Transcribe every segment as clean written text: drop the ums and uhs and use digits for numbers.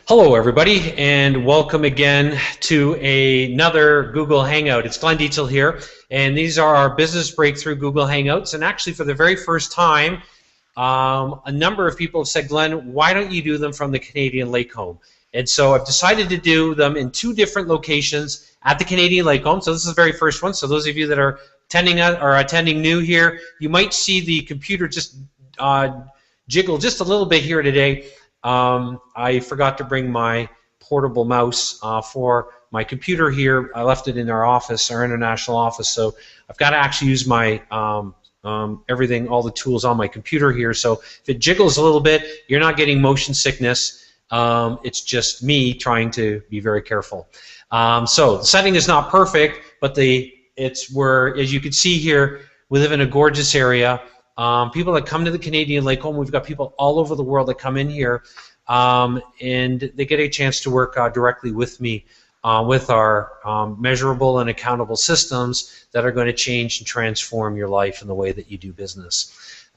Hello everybody, and welcome again to another Google Hangout. It's Glenn Dietzel here, and these are our Business Breakthrough Google Hangouts. And actually, for the very first time, a number of people have said, Glenn, why don't you do them from the Canadian Lake Home? And so I've decided to do them in two different locations at the Canadian Lake Home. So this is the very first one. So those of you that are attending new here, you might see the computer just jiggle just a little bit here today. I forgot to bring my portable mouse for my computer here. I left it in our office, our international office, so I've got to actually use my everything, all the tools on my computer here. So if it jiggles a little bit, you're not getting motion sickness. It's just me trying to be very careful. So the setting is not perfect, but as you can see here, we live in a gorgeous area. People that come to the Canadian Lake Home, we've got people all over the world that come in here, and they get a chance to work directly with me with our measurable and accountable systems that are going to change and transform your life and the way that you do business.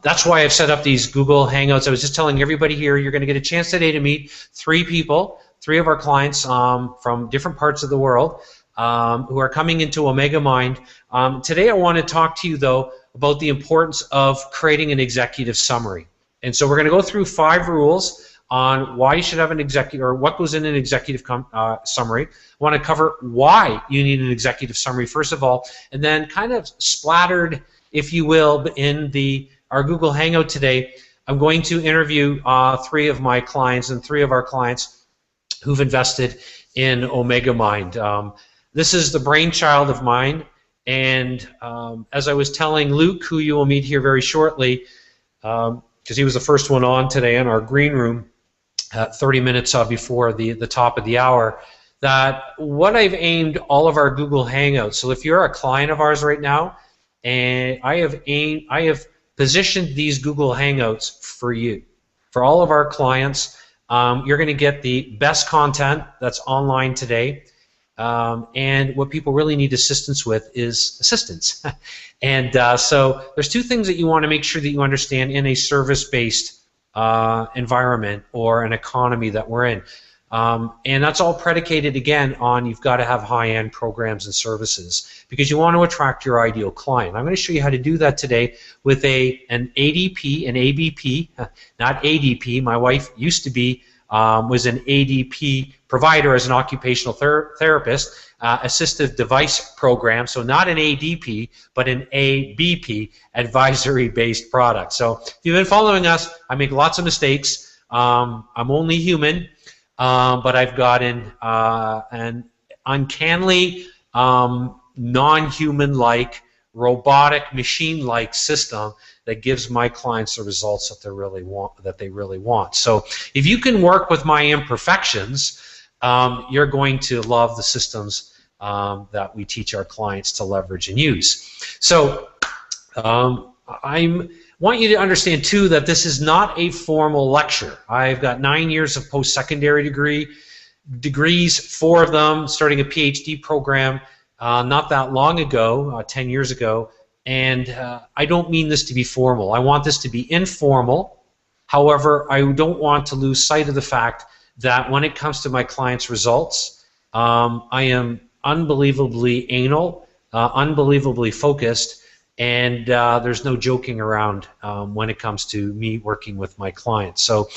That's why I've set up these Google Hangouts. I was just telling everybody here, you're going to get a chance today to meet three of our clients from different parts of the world who are coming into Omega Mind. Today I want to talk to you, though, about the importance of creating an executive summary. And so we're going to go through 5 rules on why you should have an executive, or what goes in an executive summary. I want to cover why you need an executive summary, first of all, and then kind of splattered, if you will, in our Google Hangout today, I'm going to interview 3 of my clients and 3 of our clients who've invested in Omega Mind. This is the brainchild of mine. And as I was telling Luke, who you will meet here very shortly, because he was the first one on today in our green room at 30 minutes before the top of the hour, that what I've aimed all of our Google Hangouts, so if you're a client of ours right now, and I have positioned these Google Hangouts for you. For all of our clients, you're going to get the best content that's online today. And what people really need assistance with is assistance. And so there's 2 things that you want to make sure that you understand in a service-based environment or an economy that we're in. And that's all predicated, again, on you've got to have high-end programs and services because you want to attract your ideal client. I'm going to show you how to do that today with an ADP, an ABP, not ADP. My wife used to be was an ADP provider as an occupational therapist, assistive device program, so not an ADP, but an ABP, advisory-based product. So if you've been following us, I make lots of mistakes. I'm only human, but I've got an uncannily non-human-like, robotic, machine-like system that gives my clients the results that they really want. So if you can work with my imperfections, you're going to love the systems that we teach our clients to leverage and use. So I want you to understand too that this is not a formal lecture. I've got 9 years of post-secondary degrees, 4 of them, starting a PhD program not that long ago, 10 years ago. And I don't mean this to be formal. I want this to be informal. However, I don't want to lose sight of the fact that when it comes to my clients' results, I am unbelievably anal, unbelievably focused, and there's no joking around when it comes to me working with my clients. So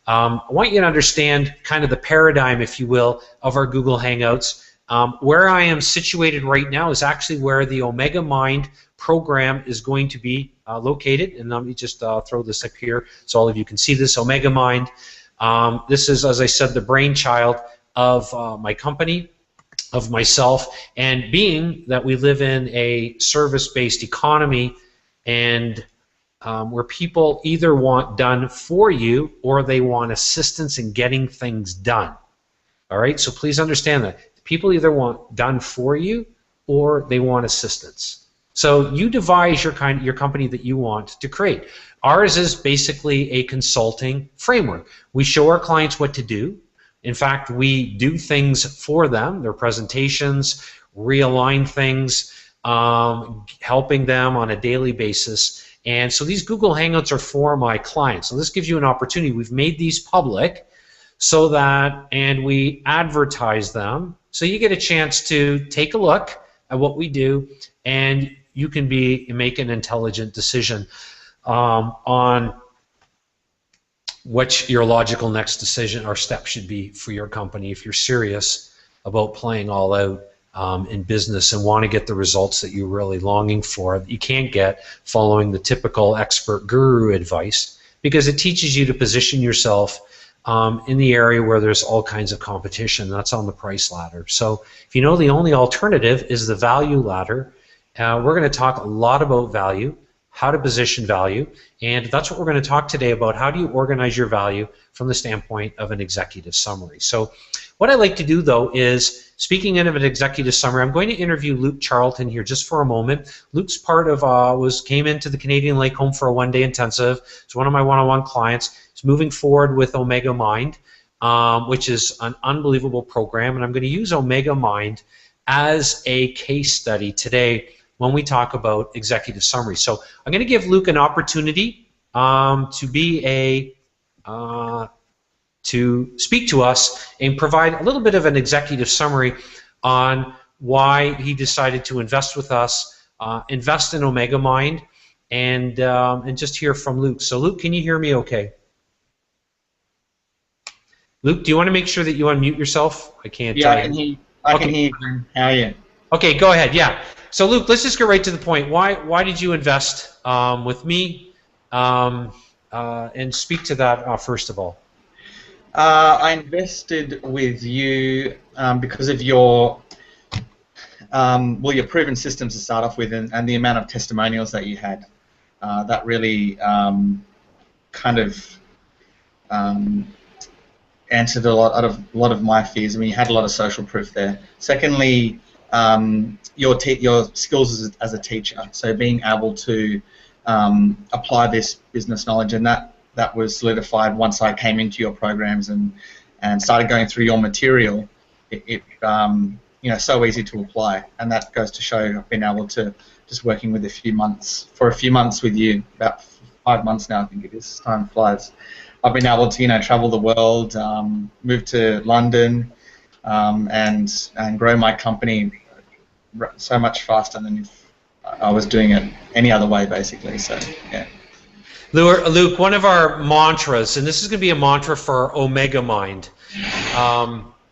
I want you to understand kind of the paradigm, if you will, of our Google Hangouts. Where I am situated right now is actually where the Omega Mind program is going to be located, and let me just throw this up here so all of you can see this. Omega Mind. This is, as I said, the brainchild of my company, of myself, and being that we live in a service-based economy and where people either want done for you or they want assistance in getting things done. All right, so please understand that. People either want done for you or they want assistance. So you devise your company that you want to create. Ours is basically a consulting framework. We show our clients what to do. In fact, we do things for them, their presentations, realign things, helping them on a daily basis. And so these Google Hangouts are for my clients. So this gives you an opportunity. We've made these public so that, and we advertise them. So you get a chance to take a look at what we do, and you can make an intelligent decision on what your logical next decision or step should be for your company if you're serious about playing all out in business and want to get the results that you're really longing for that you can't get following the typical expert guru advice, because it teaches you to position yourself in the area where there's all kinds of competition. That's on the price ladder. So if you know the only alternative is the value ladder, we're going to talk a lot about value, how to position value, and that's what we're going to talk today about. How do you organize your value from the standpoint of an executive summary? So what I like to do, though, is, speaking of an executive summary, I'm going to interview Luke Charlton here just for a moment. Luke's part of came into the Canadian Lake Home for a one-day intensive. He's one of my one-on-one clients. He's moving forward with Omega Mind, which is an unbelievable program, and I'm going to use Omega Mind as a case study today when we talk about executive summary. So I'm going to give Luke an opportunity to speak to us and provide a little bit of an executive summary on why he decided to invest with us, invest in Omega Mind, and just hear from Luke. So Luke, can you hear me okay? Luke, do you want to make sure that you unmute yourself? I can't. Yeah, I can hear you. How are you? Okay, go ahead. Yeah. So Luke, let's just get right to the point. Why did you invest with me? And speak to that first of all. I invested with you because of your your proven systems to start off with, and the amount of testimonials that you had. That really kind of answered a lot of my fears. I mean, you had a lot of social proof there. Secondly, your skills as a teacher. So being able to apply this business knowledge, and that was solidified once I came into your programs and started going through your material. So easy to apply, and that goes to show I've been able to, just working with a few months with you, about 5 months now I think it is, time flies. I've been able to travel the world, move to London, and grow my company so much faster than if I was doing it any other way, basically. So yeah. Luke, one of our mantras, and this is going to be a mantra for Omega Mind,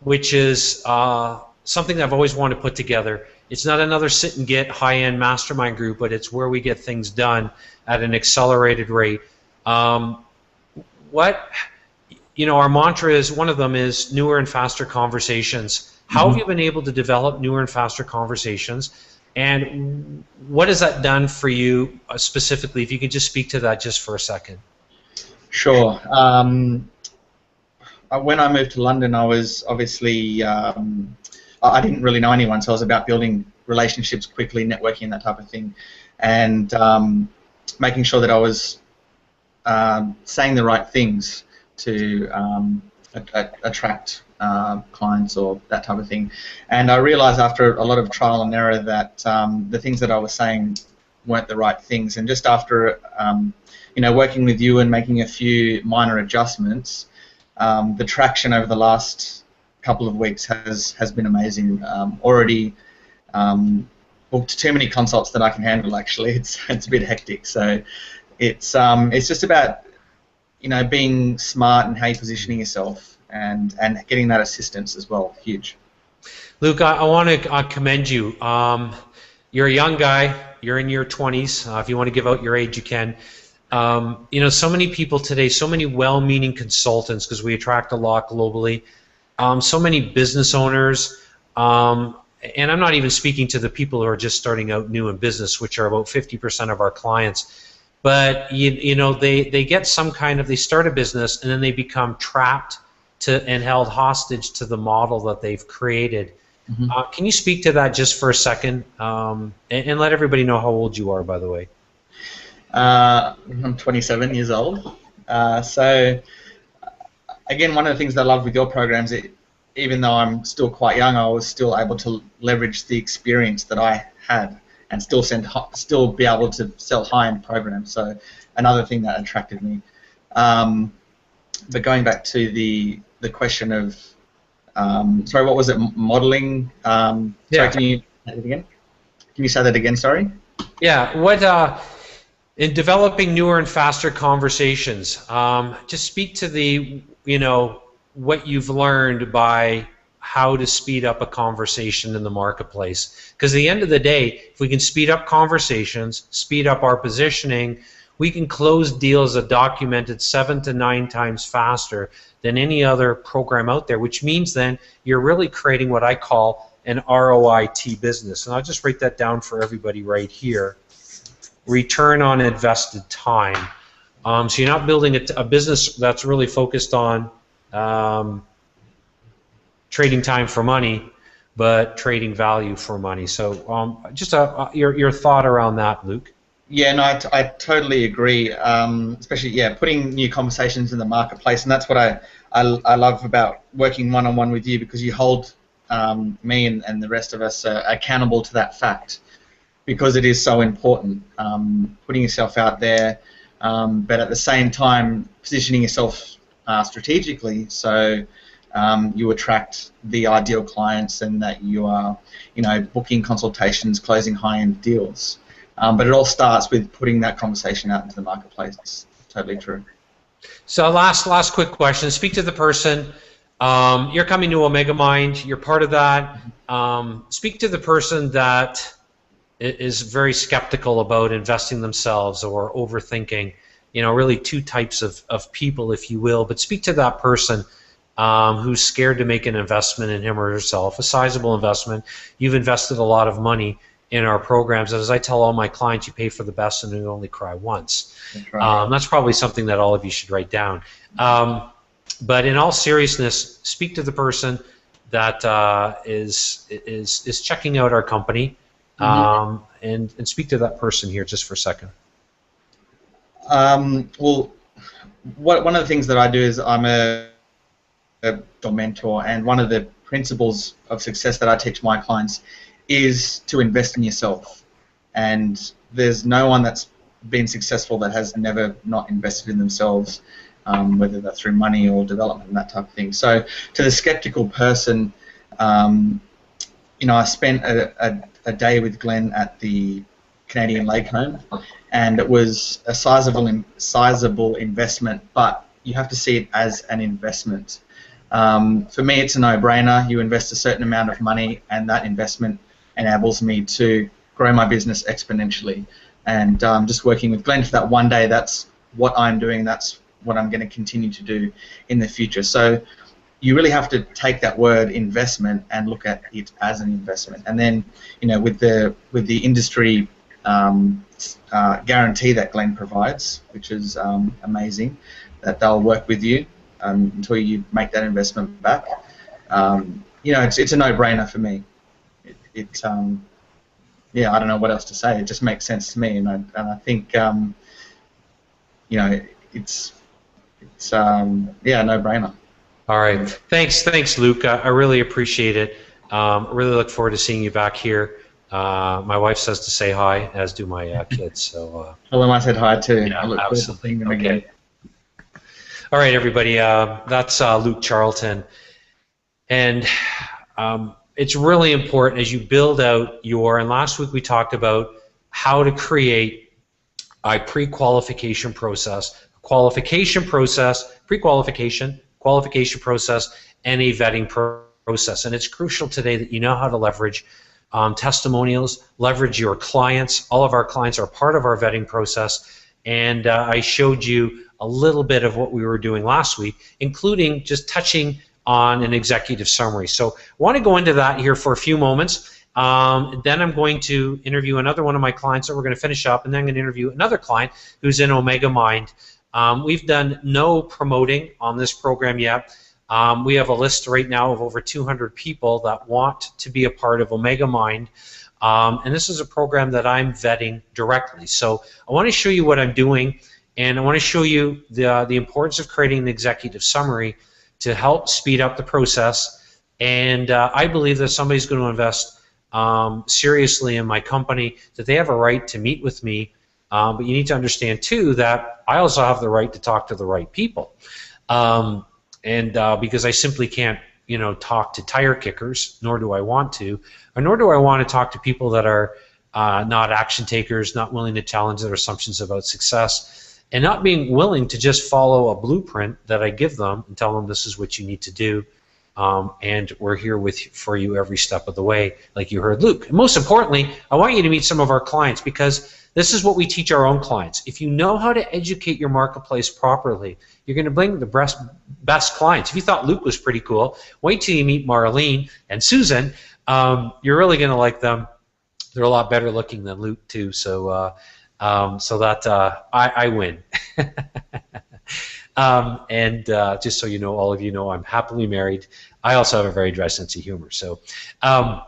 which is something that I've always wanted to put together. It's not another sit and get high-end mastermind group, but it's where we get things done at an accelerated rate. Our mantra is, one of them is newer and faster conversations. How have you been able to develop newer and faster conversations? And what has that done for you specifically? If you could just speak to that just for a second. Sure. When I moved to London, I was obviously, I didn't really know anyone, so it was about building relationships quickly, networking, that type of thing, and making sure that I was saying the right things to attract clients or that type of thing. And I realized after a lot of trial and error that the things that I was saying weren't the right things. And just after working with you and making a few minor adjustments, the traction over the last couple of weeks has been amazing. Already booked too many consults that I can handle. Actually, it's a bit hectic. So it's just about being smart and how you're positioning yourself. And getting that assistance as well, huge. Luke, I want to commend you. You're a young guy. You're in your 20s. If you want to give out your age, you can. So many people today, so many well-meaning consultants, because we attract a lot globally. So many business owners, and I'm not even speaking to the people who are just starting out new in business, which are about 50% of our clients. But they get they start a business and then they become trapped and held hostage to the model that they've created. Can you speak to that just for a second, and let everybody know how old you are, by the way? I'm 27 years old. So again, one of the things that I love with your programs, even though I'm still quite young, I was still able to leverage the experience that I had and still be able to sell high-end programs. So another thing that attracted me. but going back to the question of sorry, what was it? Modeling. Sorry, Yeah. can you say that again? Can you say that again? Sorry. Yeah. In developing newer and faster conversations, just speak to what you've learned by how to speed up a conversation in the marketplace. Because at the end of the day, if we can speed up conversations, speed up our positioning, we can close deals that documented 7 to 9 times faster than any other program out there, which means then you're really creating what I call an ROIT business. And I'll just write that down for everybody right here. Return on invested time. So you're not building a business that's really focused on trading time for money, but trading value for money. So just your thought around that, Luke. Yeah, no, I totally agree. Especially, yeah, putting new conversations in the marketplace, and that's what I love about working one-on-one with you, because you hold me and the rest of us accountable to that fact, because it is so important. Putting yourself out there, but at the same time positioning yourself strategically, so you attract the ideal clients, and that you are, booking consultations, closing high-end deals. But it all starts with putting that conversation out into the marketplace. It's totally true. So last quick question. Speak to the person. You're coming to Omega Mind. You're part of that. Speak to the person that is very skeptical about investing themselves or overthinking. Really two types of people, if you will. But speak to that person who's scared to make an investment in him or herself, a sizable investment. You've invested a lot of money in our programs. As I tell all my clients, you pay for the best and you only cry once. That's right. That's probably something that all of you should write down. But in all seriousness, speak to the person that is checking out our company, and speak to that person here just for a second. Well, one of the things that I do is I'm a mentor, and one of the principles of success that I teach my clients is to invest in yourself. And there's no one that's been successful that has never not invested in themselves, whether that's through money or development and that type of thing. So to the skeptical person, I spent a day with Glenn at the Canadian Lake Home, and it was a sizable investment, but you have to see it as an investment. For me, it's a no-brainer. You invest a certain amount of money, and that investment enables me to grow my business exponentially. And just working with Glenn for that one day, that's what I'm doing. That's what I'm going to continue to do in the future. So you really have to take that word investment and look at it as an investment. And then, with the industry guarantee that Glenn provides, which is amazing, that they'll work with you until you make that investment back. It's a no-brainer for me. Yeah, I don't know what else to say. It just makes sense to me, and I think it's a no-brainer. All right, thanks, Luke. I really appreciate it. I really look forward to seeing you back here. My wife says to say hi, as do my kids. So tell them I said hi too. Yeah, I look forward to seeing them again. All right, everybody. That's Luke Charlton, and it's really important as you build out and last week we talked about how to create a pre-qualification process, pre-qualification, qualification process, and a vetting process. And it's crucial today that you know how to leverage testimonials, leverage your clients. All of our clients are part of our vetting process, and I showed you a little bit of what we were doing last week, including just touching on an executive summary. So I want to go into that here for a few moments. Then I'm going to interview another one of my clients that we're going to finish up, and then I'm going to interview another client who's in Omega Mind. We've done no promoting on this program yet. We have a list right now of over 200 people that want to be a part of Omega Mind, and this is a program that I'm vetting directly. So I want to show you what I'm doing, and I want to show you the importance of creating an executive summary to help speed up the process. And I believe that somebody's going to invest seriously in my company, that they have a right to meet with me, but you need to understand too that I also have the right to talk to the right people. Because I simply can't, talk to tire kickers, nor do I want to, or nor do I want to talk to people that are not action takers, not willing to challenge their assumptions about success, and not being willing to just follow a blueprint that I give them and tell them this is what you need to do. And we're here for you every step of the way, like you heard Luke. And most importantly, I want you to meet some of our clients, because this is what we teach our own clients. If you know how to educate your marketplace properly, you're going to bring the best clients. If you thought Luke was pretty cool, wait till you meet Marlene and Susan. You're really going to like them. They're a lot better looking than Luke too. So I win. Just so you know, all of you know, I'm happily married. I also have a very dry sense of humor. So, but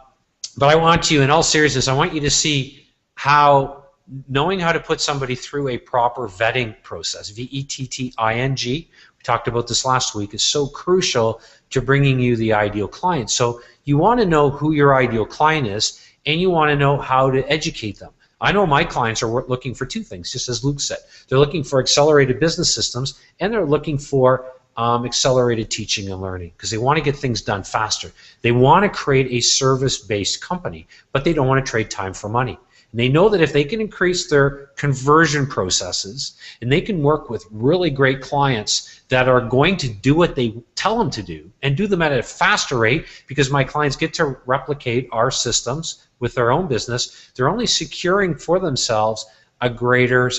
I want you, in all seriousness, I want you to see how knowing how to put somebody through a proper vetting process, vetting, we talked about this last week, is so crucial to bringing you the ideal client. So you want to know who your ideal client is, and you want to know how to educate them. I know my clients are looking for two things, just as Luke said. They're looking for accelerated business systems, and they're looking for accelerated teaching and learning, because they want to get things done faster. They want to create a service-based company, but they don't want to trade time for money. And they know that if they can increase their conversion processes, and they can work with really great clients that are going to do what they tell them to do, and do them at a faster rate, because my clients get to replicate our systems with their own business, they're only securing for themselves a greater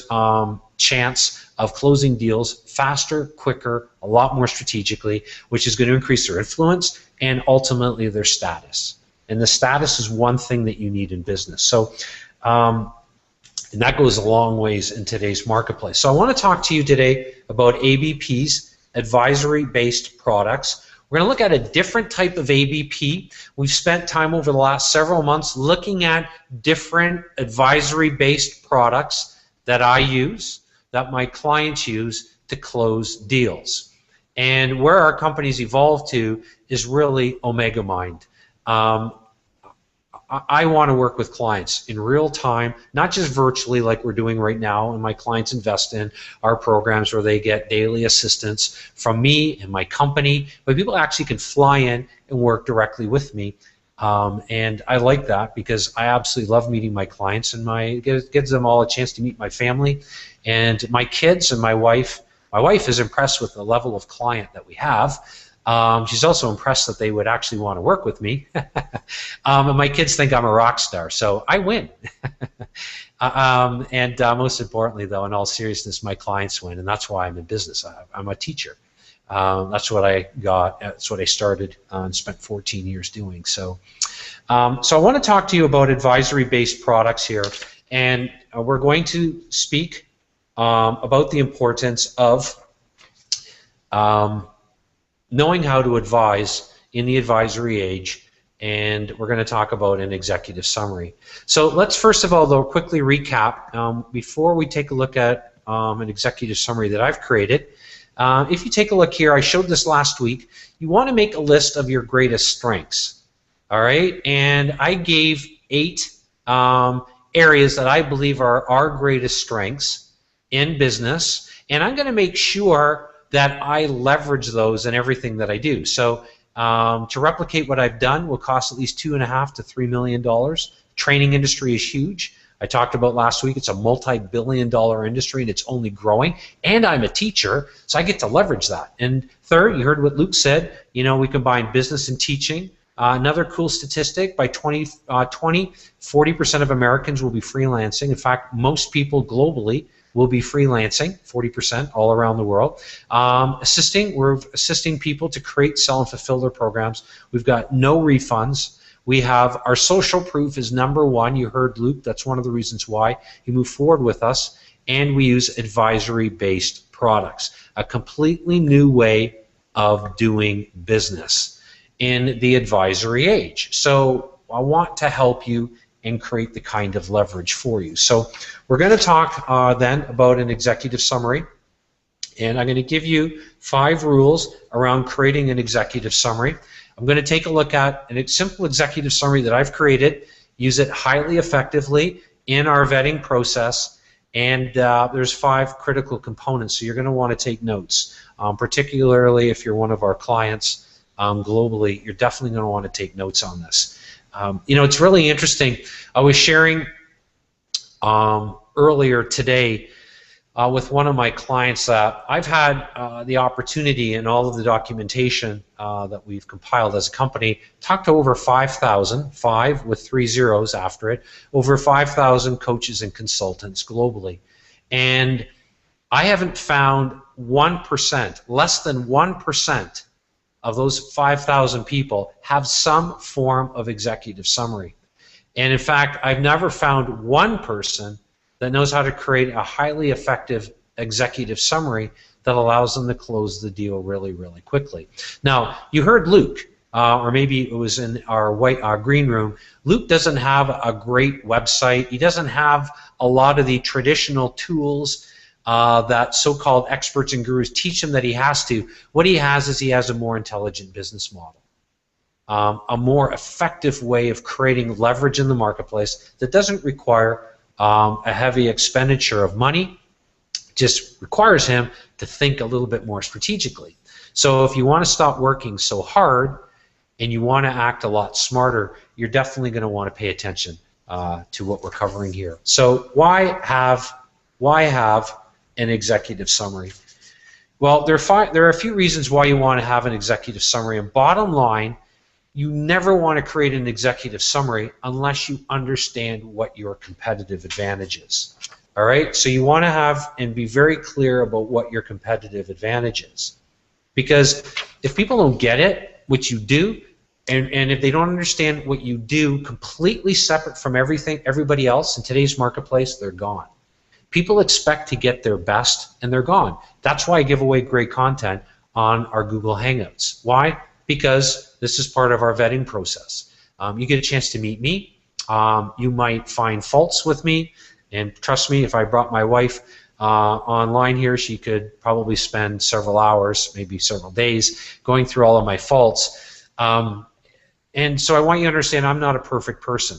chance of closing deals faster, quicker, a lot more strategically, which is going to increase their influence and ultimately their status. And the status is one thing that you need in business. So, and that goes a long ways in today's marketplace. So I want to talk to you today about ABPs, advisory-based products. We're going to look at a different type of ABP. We've spent time over the last several months looking at different advisory-based products that I use, that my clients use to close deals. And where our company's evolved to is really Omega Mind. I want to work with clients in real time, not just virtually like we're doing right now, and my clients invest in our programs where they get daily assistance from me and my company, but people actually can fly in and work directly with me. And I like that because I absolutely love meeting my clients, and it gives them all a chance to meet my family and my kids and my wife. My wife is impressed with the level of client that we have. She's also impressed that they would actually want to work with me. And my kids think I'm a rock star, so I win. Most importantly, though, in all seriousness, my clients win, and that's why I'm in business. I'm a teacher. That's what I got. That's what I started and spent 14 years doing. So I want to talk to you about advisory-based products here, and we're going to speak about the importance of knowing how to advise in the advisory age, and we're going to talk about an executive summary. So let's first of all, though, quickly recap before we take a look at an executive summary that I've created. If you take a look here, I showed this last week. You want to make a list of your greatest strengths, all right? And I gave 8 areas that I believe are our greatest strengths in business, and I'm going to make sure that I leverage those in everything that I do. So to replicate what I've done will cost at least $2.5 to $3 million. Training industry is huge. I talked about last week, it's a multi-billion-dollar industry, and it's only growing. And I'm a teacher, so I get to leverage that. And third, you heard what Luke said, we combine business and teaching. Another cool statistic, by 2020, 40% of Americans will be freelancing. In fact, most people globally will be freelancing, 40% all around the world. We're assisting people to create, sell, and fulfill their programs. We've got no refunds. We have our social proof is #1. You heard Luke, that's one of the reasons why he moved forward with us. And we use advisory-based products, a completely new way of doing business in the advisory age. So I want to help you and create the kind of leverage for you. So we're going to talk then about an executive summary, and I'm going to give you 5 rules around creating an executive summary. I'm going to take a look at a simple executive summary that I've created, use it highly effectively in our vetting process, and there's 5 critical components, so you're going to want to take notes. particularly if you're one of our clients globally. You're definitely going to want to take notes on this. You know, it's really interesting. I was sharing earlier today with one of my clients that I've had the opportunity in all of the documentation that we've compiled as a company, talk to over 5,000, 5 with 3 zeros after it, over 5,000 coaches and consultants globally. And I haven't found 1%, less than 1% of those 5,000 people have some form of executive summary. And in fact, I've never found one person that knows how to create a highly effective executive summary that allows them to close the deal really, really quickly. Now, you heard Luke, or maybe it was in our green room. Luke doesn't have a great website. He doesn't have a lot of the traditional tools that so-called experts and gurus teach him that he has to. What he has is he has a more intelligent business model. A more effective way of creating leverage in the marketplace that doesn't require a heavy expenditure of money, just requires him to think a little bit more strategically. So if you want to stop working so hard and you want to act a lot smarter, you're definitely going to want to pay attention to what we're covering here. So why have an executive summary? Well, there are a few reasons why you want to have an executive summary, and bottom line, you never want to create an executive summary unless you understand what your competitive advantage is. All right? So you want to have and be very clear about what your competitive advantage is. Because if people don't get it, what you do, and if they don't understand what you do completely separate from everybody else in today's marketplace, they're gone. People expect to get their best, and they're gone. That's why I give away great content on our Google Hangouts. Why? Because this is part of our vetting process. You get a chance to meet me. You might find faults with me, and trust me, if I brought my wife online here, she could probably spend several hours, maybe several days, going through all of my faults. And so I want you to understand I'm not a perfect person.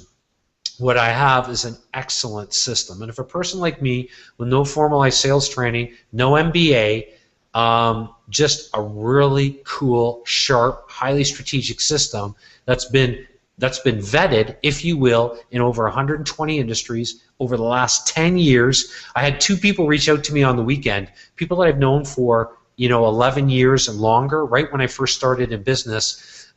What I have is an excellent system. And if a person like me, with no formalized sales training, no MBA, just a really cool, sharp, highly strategic system that's been vetted, if you will, in over 120 industries over the last 10 years. I had 2 people reach out to me on the weekend, people that I've known for 11 years and longer, right when I first started in business,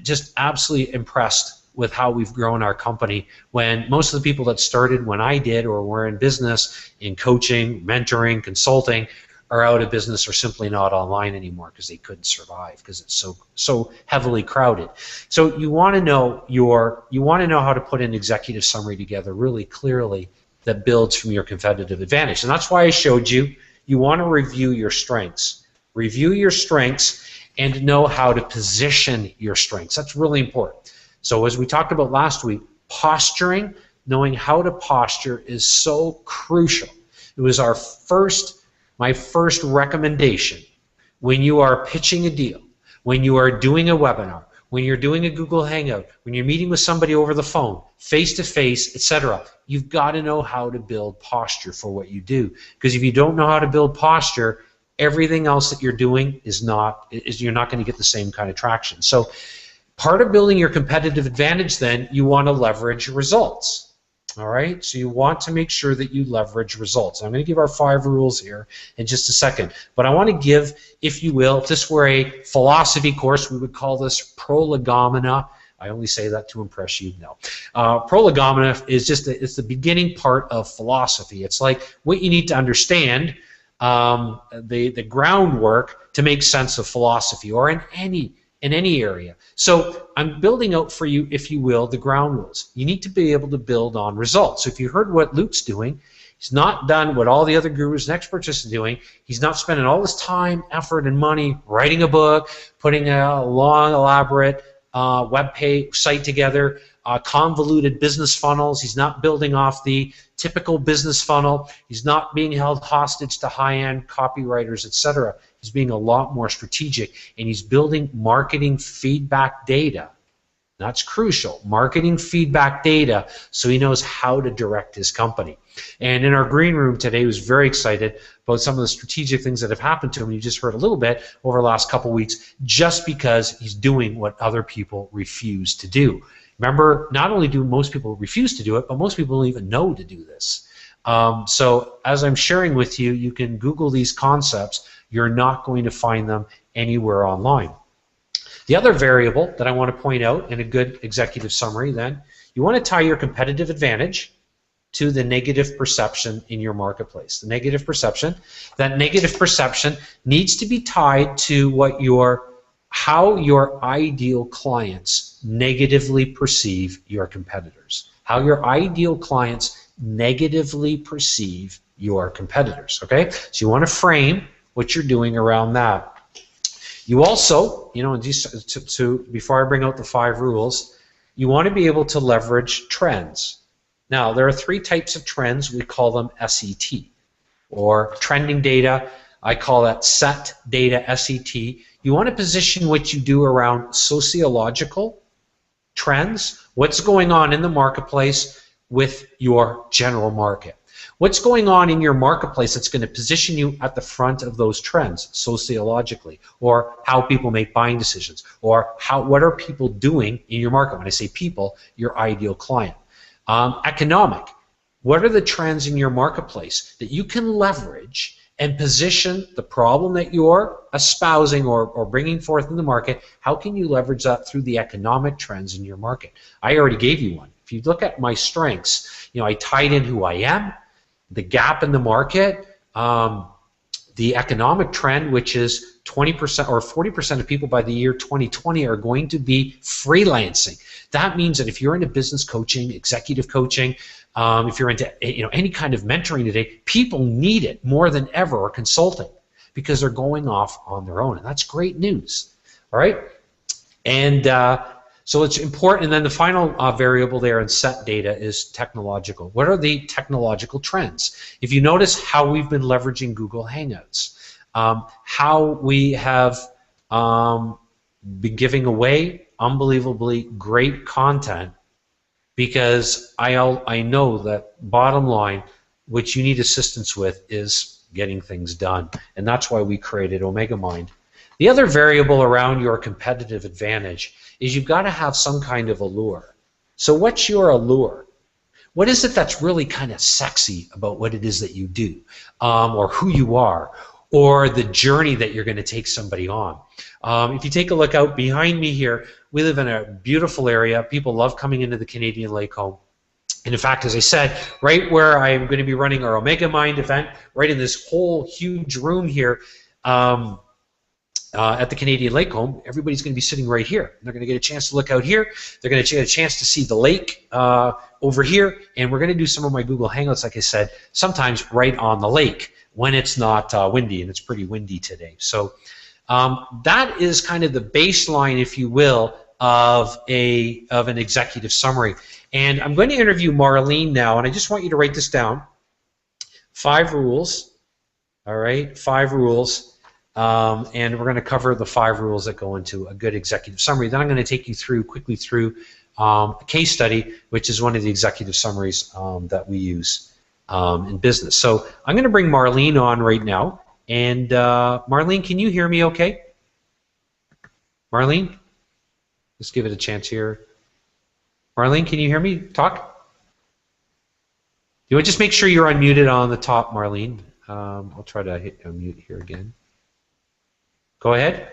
just absolutely impressed with how we've grown our company, when most of the people that started when I did or were in business, in coaching, mentoring, consulting, are out of business or simply not online anymore because they couldn't survive because it's so heavily crowded. So you want to know how to put an executive summary together really clearly that builds from your competitive advantage. And that's why I showed you want to review your strengths. Review your strengths and know how to position your strengths. That's really important. So as we talked about last week, posturing, knowing how to posture is so crucial. It was my first recommendation when you are pitching a deal, when you are doing a webinar, when you're doing a Google Hangout, when you're meeting with somebody over the phone, face-to-face, etc. You've got to know how to build posture for what you do. Because if you don't know how to build posture, everything else that you're doing you're not going to get the same kind of traction. So part of building your competitive advantage, then, you want to leverage results. All right, so you want to make sure that you leverage results. I'm going to give our 5 rules here in just a second, but I want to give, if you will, if this were a philosophy course, we would call this prolegomena. I only say that to impress you. No, prolegomena is it's the beginning part of philosophy. It's like what you need to understand, the groundwork to make sense of philosophy or in any area. So I'm building out for you, if you will, the ground rules. You need to be able to build on results. So if you heard what Luke's doing, he's not done what all the other gurus and experts are doing. He's not spending all this time, effort, and money writing a book, putting a long, elaborate site together, convoluted business funnels. He's not building off the typical business funnel. He's not being held hostage to high-end copywriters, etc. He's being a lot more strategic, and he's building marketing feedback data. That's crucial. Marketing feedback data so he knows how to direct his company. And in our green room today, he was very excited about some of the strategic things that have happened to him. You just heard a little bit over the last couple of weeks just because he's doing what other people refuse to do. Remember, not only do most people refuse to do it, but most people don't even know to do this. So as I'm sharing with you, you can Google these concepts. You're not going to find them anywhere online. The other variable that I want to point out in a good executive summary then, you want to tie your competitive advantage to the negative perception in your marketplace. The negative perception, that negative perception needs to be tied to how your ideal clients negatively perceive your competitors. How your ideal clients negatively perceive your competitors, okay? So you want to frame what you're doing around that. You also, before I bring out the 5 rules, you want to be able to leverage trends. Now, there are 3 types of trends. We call them SET, or trending data. I call that set data, SET. You want to position what you do around sociological trends, what's going on in the marketplace with your general market. What's going on in your marketplace that's going to position you at the front of those trends sociologically, or how people make buying decisions, or what are people doing in your market? When I say people, your ideal client. Economic. What are the trends in your marketplace that you can leverage and position the problem that you're espousing or bringing forth in the market? How can you leverage that through the economic trends in your market? I already gave you one. If you look at my strengths, I tied in who I am, the gap in the market, the economic trend, which is 20% or 40% of people by the year 2020 are going to be freelancing. That means that if you're into business coaching, executive coaching, if you're into any kind of mentoring today, people need it more than ever, or consulting, because they're going off on their own, and that's great news. All right, and so it's important. And then the final variable there in set data is technological. What are the technological trends? If you notice how we've been leveraging Google Hangouts, how we have been giving away unbelievably great content, because I know that bottom line, what you need assistance with is getting things done, and that's why we created Omega Mind. The other variable around your competitive advantage is you've got to have some kind of allure. So what's your allure? What is it that's really kind of sexy about what it is that you do, or who you are, or the journey that you're going to take somebody on? If you take a look out behind me here, we live in a beautiful area. People love coming into the Canadian Lake home. And in fact, as I said, right where I'm going to be running our Omega Mind event, right in this whole huge room here, at the Canadian Lake Home, everybody's going to be sitting right here. They're going to get a chance to look out here. They're going to get a chance to see the lake over here, and we're going to do some of my Google Hangouts, like I said, sometimes right on the lake when it's not windy, and it's pretty windy today. So that is kind of the baseline, if you will, of an executive summary. And I'm going to interview Marlene now, and I just want you to write this down. 5 rules. All right, 5 rules. And we're going to cover the 5 rules that go into a good executive summary. Then I'm going to take you quickly through a case study, which is one of the executive summaries that we use in business. So I'm going to bring Marlene on right now. And Marlene, can you hear me okay? Marlene? Let's give it a chance here. Marlene, can you hear me talk? You want to just make sure you're unmuted on the top, Marlene. I'll try to hit unmute here again. Go ahead.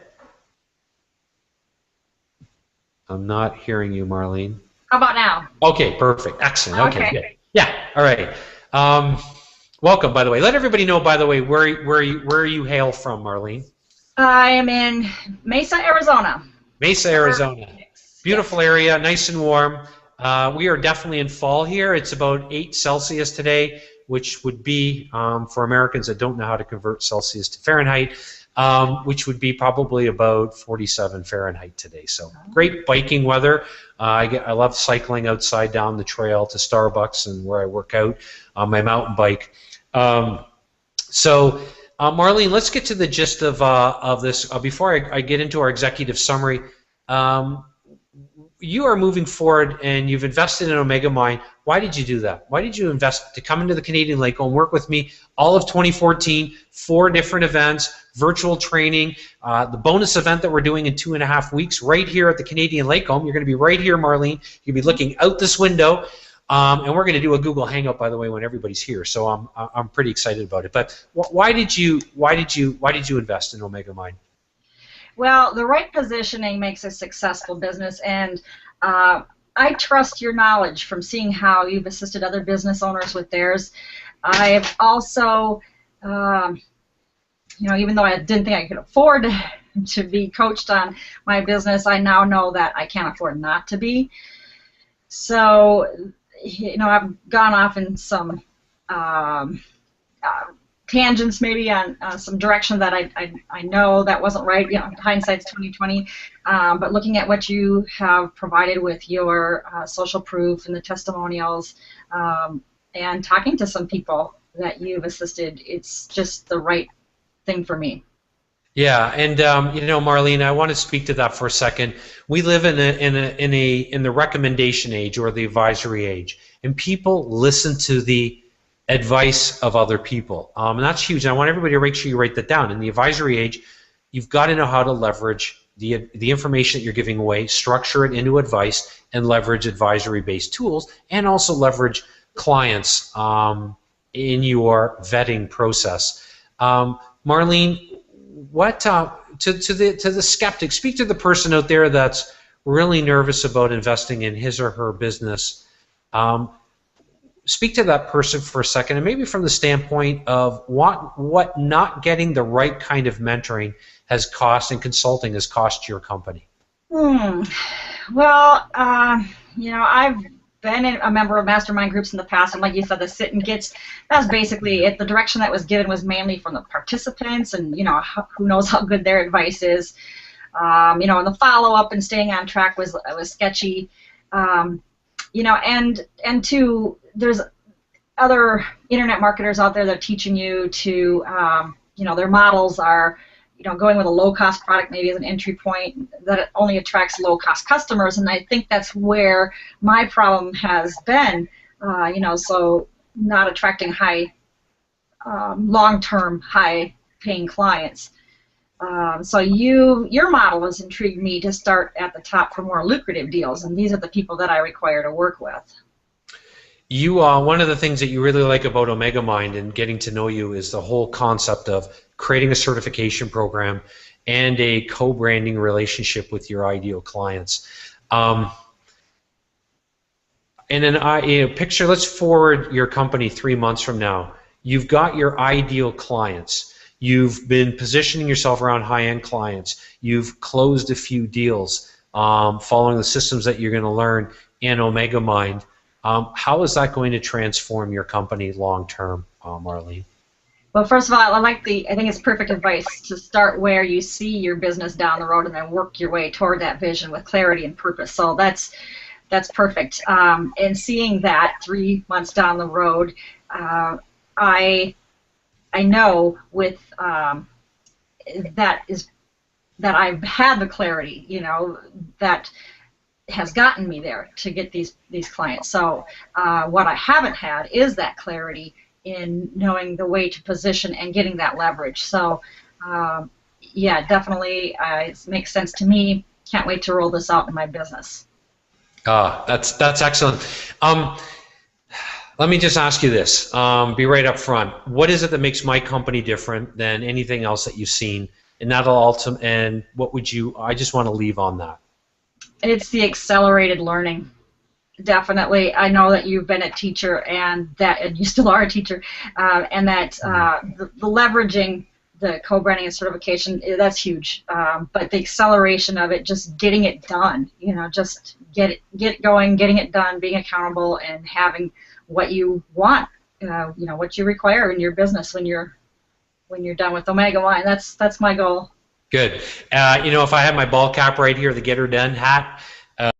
I'm not hearing you, Marlene. How about now? Okay, perfect. Excellent. Okay, good. Yeah, all right. Welcome, by the way. Let everybody know, by the way, where you hail from, Marlene. I am in Mesa, Arizona. Mesa, Arizona. Beautiful area, nice and warm. We are definitely in fall here. It's about 8 Celsius today, which would be, for Americans that don't know how to convert Celsius to Fahrenheit, which would be probably about 47 Fahrenheit today. So great biking weather. I love cycling outside down the trail to Starbucks and where I work out on my mountain bike. Marlene, let's get to the gist of this. Before I get into our executive summary, you are moving forward and you've invested in Omega Mind. Why did you do that? Why did you invest to come into the Canadian Lake and work with me all of 2014, 4 different events, virtual training, the bonus event that we're doing in 2.5 weeks right here at the Canadian Lake Home. You're going to be right here, Marlene. You'll be looking out this window. And we're going to do a Google Hangout, by the way, when everybody's here. So I'm pretty excited about it. But why did you invest in Omega Mind? Well, the right positioning makes a successful business, and I trust your knowledge from seeing how you've assisted other business owners with theirs. I've also, even though I didn't think I could afford to be coached on my business, I now know that I can't afford not to be. So, I've gone off in some tangents maybe on some direction that I know that wasn't right. Hindsight's 2020. But looking at what you have provided with your social proof and the testimonials, and talking to some people that you've assisted, it's just the right thing for me. Yeah, and Marlene, I want to speak to that for a second. We live in the recommendation age or the advisory age, and people listen to the advice of other people, and that's huge. And I want everybody to make sure you write that down. In the advisory age, you've got to know how to leverage the information that you're giving away, structure it into advice, and leverage advisory-based tools, and also leverage clients in your vetting process. Marlene, what to the skeptic? Speak to the person out there that's really nervous about investing in his or her business. Speak to that person for a second, and maybe from the standpoint of what not getting the right kind of mentoring has cost and consulting has cost your company. Well, I've been a member of mastermind groups in the past, and like you said, the sit and gets, that's basically it. The direction that was given was mainly from the participants, and who knows how good their advice is. And the follow-up and staying on track was sketchy. And two, there's other internet marketers out there that are teaching you to, their models are, going with a low-cost product maybe as an entry point that it only attracts low-cost customers, and I think that's where my problem has been, so not attracting high, long-term, high-paying clients. So your model has intrigued me to start at the top for more lucrative deals, and these are the people that I require to work with. One of the things that you really like about Omega Mind and getting to know you is the whole concept of creating a certification program and a co-branding relationship with your ideal clients. And then picture, let's forward your company 3 months from now. You've got your ideal clients. You've been positioning yourself around high-end clients. You've closed a few deals following the systems that you're going to learn in Omega Mind. How is that going to transform your company long-term, Marlene? Well, first of all, I think it's perfect advice to start where you see your business down the road and then work your way toward that vision with clarity and purpose. So that's perfect. And seeing that 3 months down the road, I know with that I've had the clarity, that has gotten me there to get these clients. So what I haven't had is that clarity in knowing the way to position and getting that leverage. So yeah, definitely it makes sense to me. Can't wait to roll this out in my business. That's excellent. Let me just ask you this. Be right up front. What is it that makes my company different than anything else that you've seen? And what would you? I just want to leave on that. It's the accelerated learning. Definitely. I know that you've been a teacher and you still are a teacher, and that the leveraging the co-branding and certification, that's huge. But the acceleration of it, just getting it done, just get going, getting it done, being accountable, and having what you want, what you require in your business when you're done with Omega Mind. That's my goal. Good. If I had my ball cap right here, the Get Her Done hat,